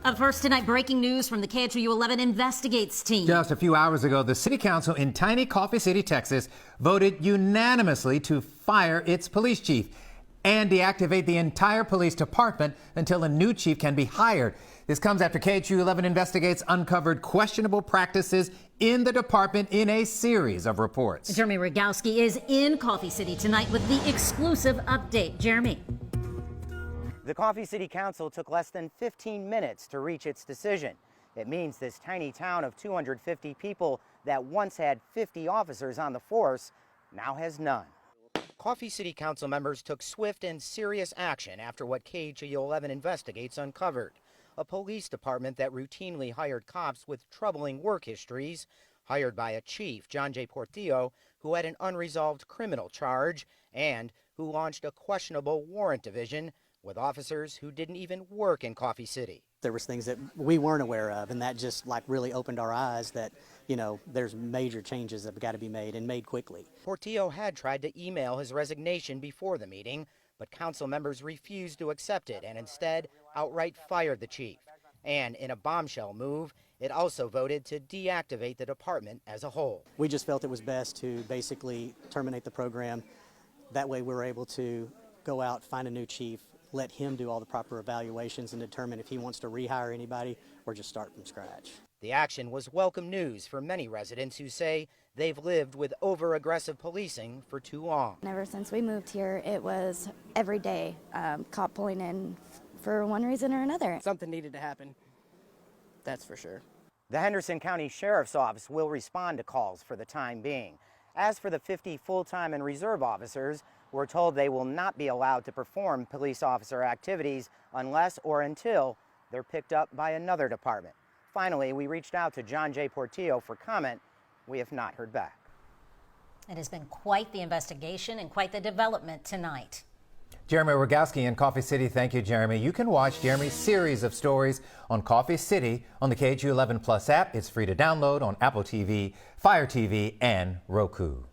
Up first tonight, breaking news from the KHOU 11 Investigates team. Just a few hours ago, the city council in tiny Coffee City, Texas, voted unanimously to fire its police chief and deactivate the entire police department until a new chief can be hired. This comes after KHOU 11 Investigates uncovered questionable practices in the department in a series of reports. Jeremy Rogowski is in Coffee City tonight with the exclusive update. Jeremy. The Coffee City Council took less than 15 minutes to reach its decision. It means this tiny town of 250 people that once had 50 officers on the force now has none. Coffee City Council members took swift and serious action after what KHOU 11 Investigates uncovered. A police department that routinely hired cops with troubling work histories, hired by a chief, John J. Portillo, who had an unresolved criminal charge and who launched a questionable warrant division with officers who didn't even work in Coffee City. There was things that we weren't aware of, and that just really opened our eyes that, there's major changes that have got to be made and made quickly. Portillo had tried to email his resignation before the meeting, but council members refused to accept it and instead outright fired the chief. And in a bombshell move, it also voted to deactivate the department as a whole. We just felt it was best to basically terminate the program. That way we were able to go out, find a new chief, let him do all the proper evaluations and determine if he wants to rehire anybody or just start from scratch. The action was welcome news for many residents who say they've lived with over-aggressive policing for too long. Ever since we moved here, it was every day cop pulling in for one reason or another. Something needed to happen, that's for sure. The Henderson County Sheriff's Office will respond to calls for the time being. As for the 50 full-time and reserve officers, we're told they will not be allowed to perform police officer activities unless or until they're picked up by another department. Finally, we reached out to John J. Portillo for comment. We have not heard back. It has been quite the investigation and quite the development tonight. Jeremy Rogowski in Coffee City. Thank you, Jeremy. You can watch Jeremy's series of stories on Coffee City on the KHOU 11 Plus app. It's free to download on Apple TV, Fire TV, and Roku.